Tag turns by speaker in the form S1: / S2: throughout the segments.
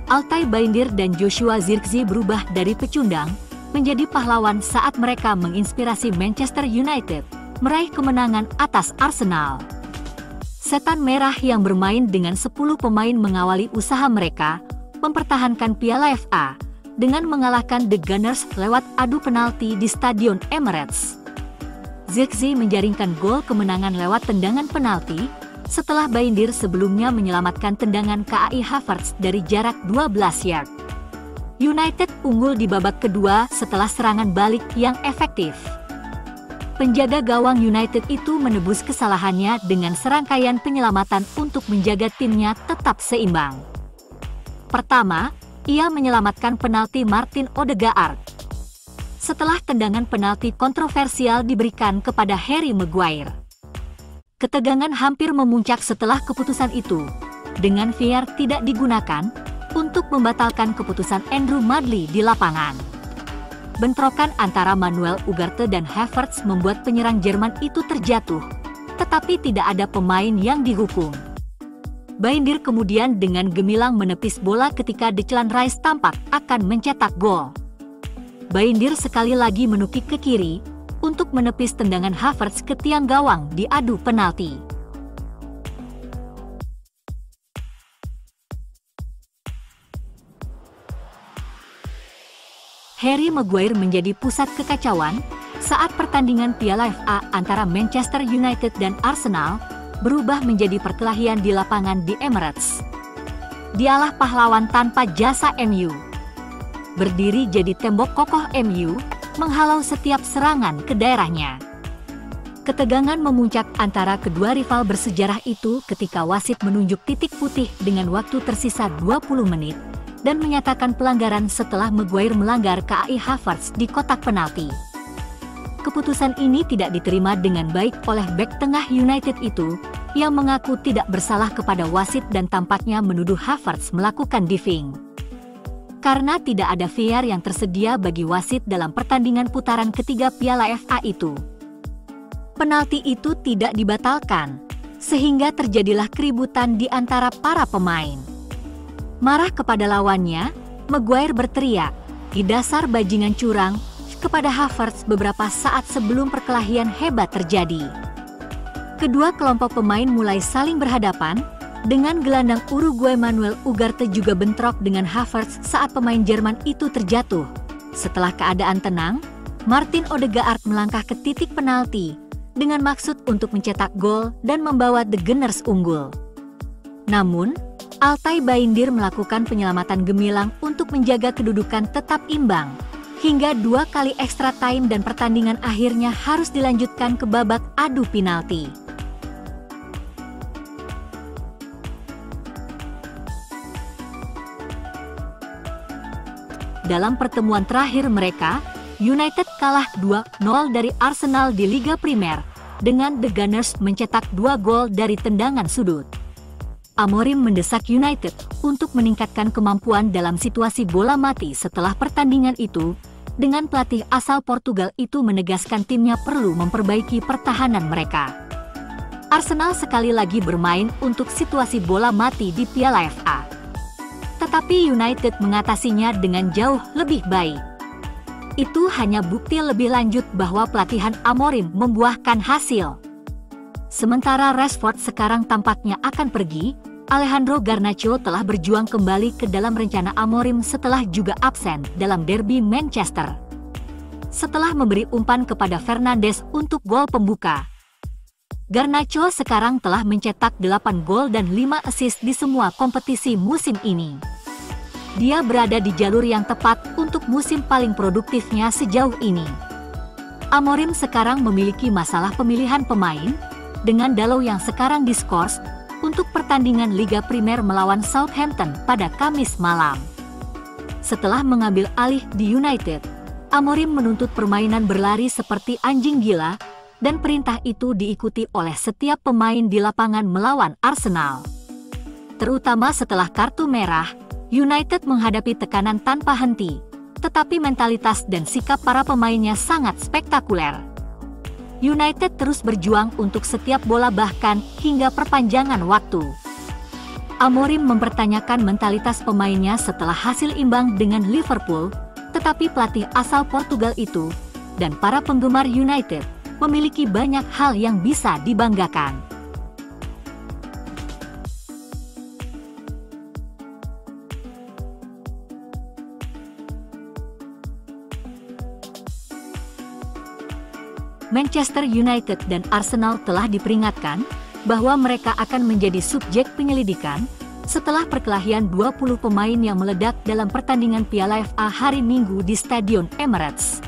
S1: Altay Bayindir dan Joshua Zirkzee berubah dari pecundang menjadi pahlawan saat mereka menginspirasi Manchester United meraih kemenangan atas Arsenal. Setan Merah yang bermain dengan 10 pemain mengawali usaha mereka mempertahankan Piala FA dengan mengalahkan The Gunners lewat adu penalti di Stadion Emirates. Zirkzee menjaringkan gol kemenangan lewat tendangan penalti setelah Bayindir sebelumnya menyelamatkan tendangan Kai Havertz dari jarak 12 yard. United unggul di babak kedua setelah serangan balik yang efektif. Penjaga gawang United itu menebus kesalahannya dengan serangkaian penyelamatan untuk menjaga timnya tetap seimbang. Pertama, ia menyelamatkan penalti Martin Odegaard. Setelah tendangan penalti kontroversial diberikan kepada Harry Maguire. Ketegangan hampir memuncak setelah keputusan itu, dengan VAR tidak digunakan untuk membatalkan keputusan Andrew Madley di lapangan. Bentrokan antara Manuel Ugarte dan Havertz membuat penyerang Jerman itu terjatuh, tetapi tidak ada pemain yang dihukum. Bayindir kemudian dengan gemilang menepis bola ketika Declan Rice tampak akan mencetak gol. Bayindir sekali lagi menukik ke kiri untuk menepis tendangan Havertz ke tiang gawang di adu penalti. Harry Maguire menjadi pusat kekacauan saat pertandingan Piala FA antara Manchester United dan Arsenal berubah menjadi perkelahian di lapangan di Emirates. Dialah pahlawan tanpa jasa MU. Berdiri jadi tembok kokoh MU, menghalau setiap serangan ke daerahnya. Ketegangan memuncak antara kedua rival bersejarah itu ketika wasit menunjuk titik putih dengan waktu tersisa 20 menit dan menyatakan pelanggaran setelah Maguire melanggar Kai Havertz di kotak penalti. Keputusan ini tidak diterima dengan baik oleh bek tengah United itu yang mengaku tidak bersalah kepada wasit dan tampaknya menuduh Havertz melakukan diving. Karena tidak ada VAR yang tersedia bagi wasit dalam pertandingan putaran ketiga Piala FA itu. Penalti itu tidak dibatalkan, sehingga terjadilah keributan di antara para pemain. Marah kepada lawannya, Maguire berteriak, "Di dasar bajingan curang," kepada Havertz beberapa saat sebelum perkelahian hebat terjadi. Kedua kelompok pemain mulai saling berhadapan, dengan gelandang Uruguay Manuel Ugarte juga bentrok dengan Havertz saat pemain Jerman itu terjatuh. Setelah keadaan tenang, Martin Odegaard melangkah ke titik penalti dengan maksud untuk mencetak gol dan membawa The Gunners unggul. Namun, Altay Bayindir melakukan penyelamatan gemilang untuk menjaga kedudukan tetap imbang, hingga 2 kali extra time dan pertandingan akhirnya harus dilanjutkan ke babak adu penalti. Dalam pertemuan terakhir mereka, United kalah 2-0 dari Arsenal di Liga Primer, dengan The Gunners mencetak 2 gol dari tendangan sudut. Amorim mendesak United untuk meningkatkan kemampuan dalam situasi bola mati setelah pertandingan itu, dengan pelatih asal Portugal itu menegaskan timnya perlu memperbaiki pertahanan mereka. Arsenal sekali lagi bermain untuk situasi bola mati di Piala FA. Tetapi United mengatasinya dengan jauh lebih baik. Itu hanya bukti lebih lanjut bahwa pelatihan Amorim membuahkan hasil. Sementara Rashford sekarang tampaknya akan pergi, Alejandro Garnacho telah berjuang kembali ke dalam rencana Amorim setelah juga absen dalam derby Manchester. Setelah memberi umpan kepada Fernandes untuk gol pembuka, Garnacho sekarang telah mencetak 8 gol dan 5 assist di semua kompetisi musim ini. Dia berada di jalur yang tepat untuk musim paling produktifnya sejauh ini. Amorim sekarang memiliki masalah pemilihan pemain, dengan Dalot yang sekarang diskors untuk pertandingan Liga Primer melawan Southampton pada Kamis malam. Setelah mengambil alih di United, Amorim menuntut permainan berlari seperti anjing gila, dan perintah itu diikuti oleh setiap pemain di lapangan melawan Arsenal. Terutama setelah kartu merah, United menghadapi tekanan tanpa henti, tetapi mentalitas dan sikap para pemainnya sangat spektakuler. United terus berjuang untuk setiap bola bahkan hingga perpanjangan waktu. Amorim mempertanyakan mentalitas pemainnya setelah hasil imbang dengan Liverpool, tetapi pelatih asal Portugal itu dan para penggemar United memiliki banyak hal yang bisa dibanggakan. Manchester United dan Arsenal telah diperingatkan bahwa mereka akan menjadi subjek penyelidikan setelah perkelahian 20 pemain yang meledak dalam pertandingan Piala FA hari Minggu di Stadion Emirates.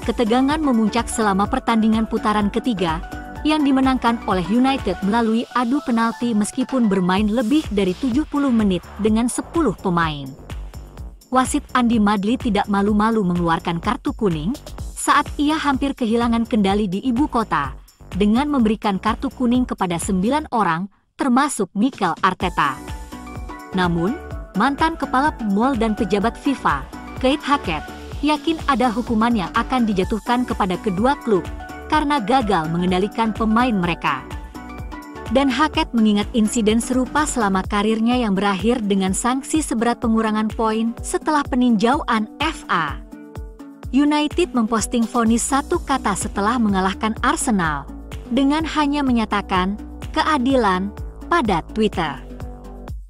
S1: Ketegangan memuncak selama pertandingan putaran ketiga yang dimenangkan oleh United melalui adu penalti meskipun bermain lebih dari 70 menit dengan 10 pemain. Wasit Andy Madley tidak malu-malu mengeluarkan kartu kuning saat ia hampir kehilangan kendali di ibu kota dengan memberikan kartu kuning kepada 9 orang, termasuk Mikel Arteta. Namun, mantan kepala PMOL dan pejabat FIFA, Keith Hackett, yakin ada hukuman yang akan dijatuhkan kepada kedua klub karena gagal mengendalikan pemain mereka. Dan Hackett mengingat insiden serupa selama karirnya yang berakhir dengan sanksi seberat pengurangan poin setelah peninjauan FA. United memposting vonis satu kata setelah mengalahkan Arsenal dengan hanya menyatakan keadilan pada Twitter.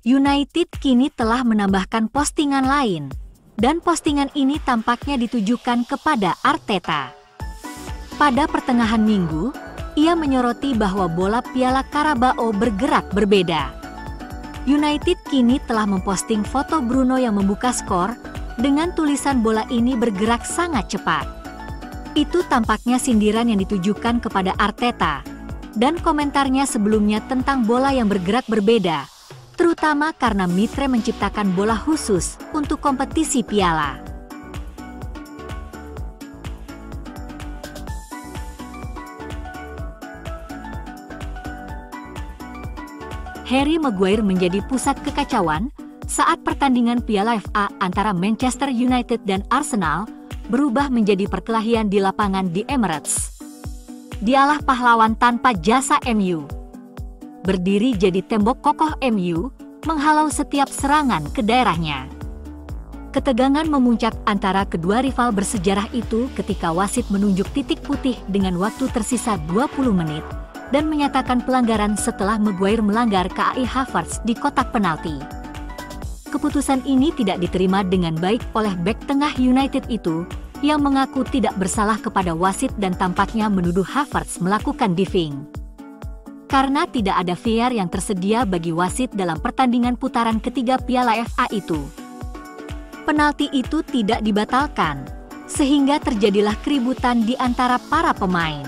S1: United kini telah menambahkan postingan lain, dan postingan ini tampaknya ditujukan kepada Arteta. Pada pertengahan minggu, ia menyoroti bahwa bola Piala Carabao bergerak berbeda. United kini telah memposting foto Bruno yang membuka skor dengan tulisan bola ini bergerak sangat cepat. Itu tampaknya sindiran yang ditujukan kepada Arteta, dan komentarnya sebelumnya tentang bola yang bergerak berbeda, terutama karena Mitre menciptakan bola khusus untuk kompetisi piala. Harry Maguire menjadi pusat kekacauan saat pertandingan Piala FA antara Manchester United dan Arsenal berubah menjadi perkelahian di lapangan di Emirates. Dialah pahlawan tanpa jasa MU. Berdiri jadi tembok kokoh MU, menghalau setiap serangan ke daerahnya. Ketegangan memuncak antara kedua rival bersejarah itu ketika wasit menunjuk titik putih dengan waktu tersisa 20 menit dan menyatakan pelanggaran setelah Maguire melanggar Kai Havertz di kotak penalti. Keputusan ini tidak diterima dengan baik oleh bek tengah United itu, yang mengaku tidak bersalah kepada wasit dan tampaknya menuduh Havertz melakukan diving. Karena tidak ada VAR yang tersedia bagi wasit dalam pertandingan putaran ketiga Piala FA itu, penalti itu tidak dibatalkan, sehingga terjadilah keributan di antara para pemain.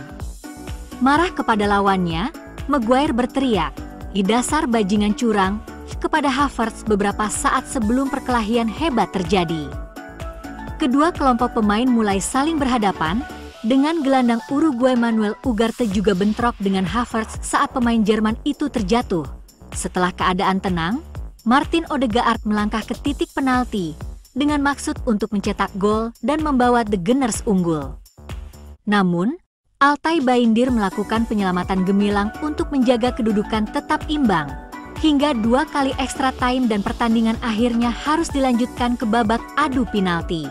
S1: Marah kepada lawannya, Maguire berteriak, "Di dasar bajingan curang," kepada Havertz beberapa saat sebelum perkelahian hebat terjadi. Kedua kelompok pemain mulai saling berhadapan, dengan gelandang Uruguay Manuel Ugarte juga bentrok dengan Havertz saat pemain Jerman itu terjatuh. Setelah keadaan tenang, Martin Odegaard melangkah ke titik penalti dengan maksud untuk mencetak gol dan membawa The Gunners unggul. Namun, Altay Bayindir melakukan penyelamatan gemilang untuk menjaga kedudukan tetap imbang, hingga 2 kali extra time dan pertandingan akhirnya harus dilanjutkan ke babak adu penalti.